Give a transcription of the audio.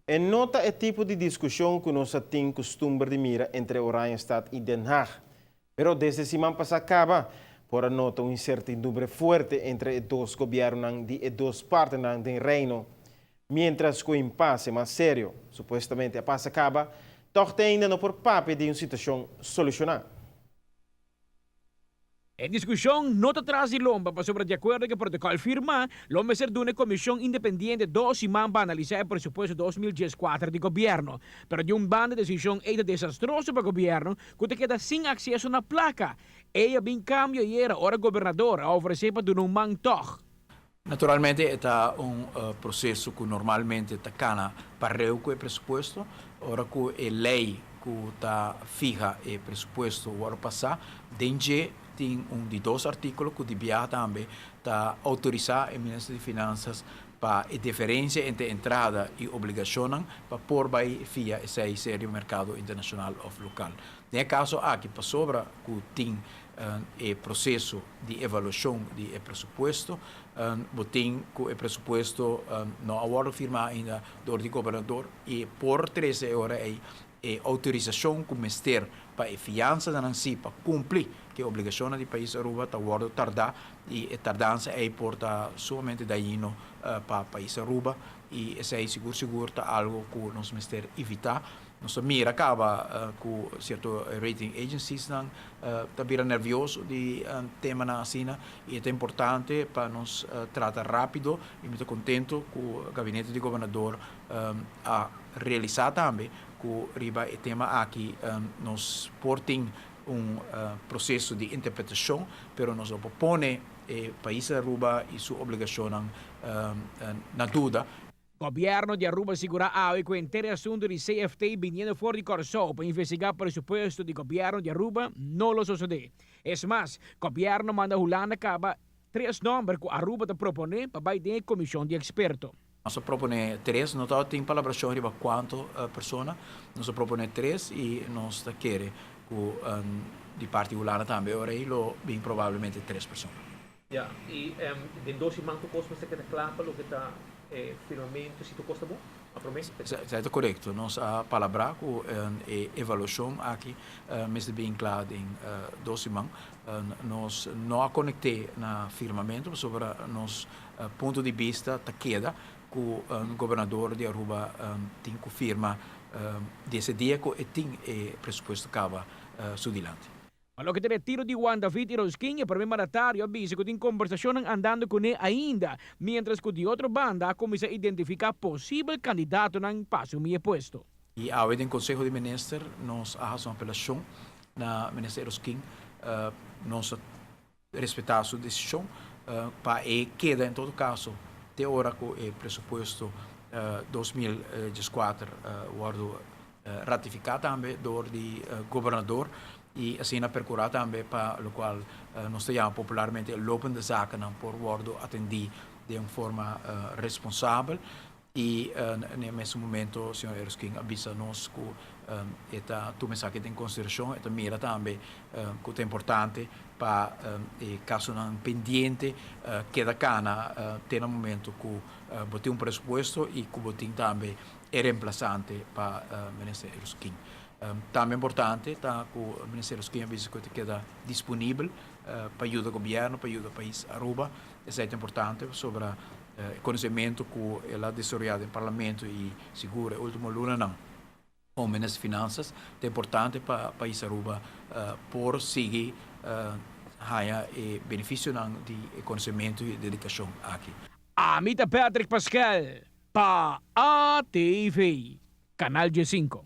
En nota het tipo de discussão que nós temos costume de mira entre Oranjestad e Den Haag. Pero desde semana passada acaba, por a nota uma incertidumbre forte entre os dois governos de duas partes do reino. Mientras que o impasse mais sério, supostamente a paz acaba, toch ainda não por papel de uma situação solucionada. En discusión no te tras y lomba para sobre de acuerdo que el protocolo firma, lomba ser de una comisión independiente dos semanas para analizar el presupuesto 2014 de gobierno. Pero de un ban de decisión es desastroso para el gobierno que te queda sin acceso a una placa. Ella bien cambio y era ahora gobernador a ofrecer para un man toch. Naturalmente è un processo che normalmente cana parreu com o pressuposto, ora que a lei que está fija o pressuposto o ano passado, dentro tem de dois artículos que devia também autorizar o Ministro de Finanças para a diferença entre entrada e obrigação para pôr vai via esse sério mercado internacional ou local. No caso aqui, para sobra que tem o processo de avaliação do pressuposto, tem que o pressuposto não agora firmado ainda do governador e por 13 horas a autorização que o Ministério para a fiança da si para cumprir que a obrigação do país Aruba está agora tardar e a tardança é porta somente daí para o país Aruba e esse é seguro está algo que o nosso Ministério evitar. Nossa mira acaba com certo rating agencies também nervioso de tema na China e é importante para nós tratar rápido e muito contento que o gabinete de governador a realizar também que riba o tema aqui nós portem processo de interpretação, pero nós propõe o país Aruba e sua obrigação na dúvida. Gobierno de Aruba assegura que o inteiro assunto de CFT viniendo fora de Corsó para investigar o presupuesto do governo de Aruba não lo sucede. Es más, gobierno manda Holanda acaba 3 nomes que Aruba te propone para vai de comissão de experto. Nós propõe 3, não tem palavração riba quanto persona, nós propõe 3 e nós queremos que de parte holanda também, ora lo bem provavelmente 3 pessoas. Ja, e de 12 maanden kost me zeker de klaar lo que está finalmente se tu costa bom? A promessa? Certo, correto. Nós a palavra com a avaliação aqui, mas bem claro em 12 maanden, nós não a conectei na firmamento sobre nosso ponto de vista da queda que o governador de Aruba tem que firma desse dia que tem o pressuposto acaba sudilante. Lo que te retiro de Juan David Iroskin, el primer mandatario, avisa que tiene conversación andando con él ainda, mientras que de otra banda comienza a identificar posible candidato en paso mi puesto. E ao em Conselho de Ministros, nós fazemos uma apelação na Ministro Iroskin, nós respeitar a sua decisão, para que queda em todo caso, até hora que o pressuposto 2014 o ratificado também do governador, e assim na procurar também para o qual nós temos popularmente lopende zaken por worden atendido de uma forma responsável e nesse momento o senhor Erskine avisa nós que esta mensagem em consideração esta mira também que é importante para caso não pendiente que da cana tem no momento que botem pressuposto e que botem também é reemplaçante para o ministro Erskine. Também importante que o Ministério dos Químicos queda disponível para ajudar o governo, para ajudar o país Aruba. Isso é importante sobre o conhecimento que ela desarrollado no Parlamento e segura o último luna não. O Ministério das Finanças é importante para o país Aruba por seguir o benefício de conhecimento e dedicação aqui. Amita Patrick Pascal, para ATV, Canal G5.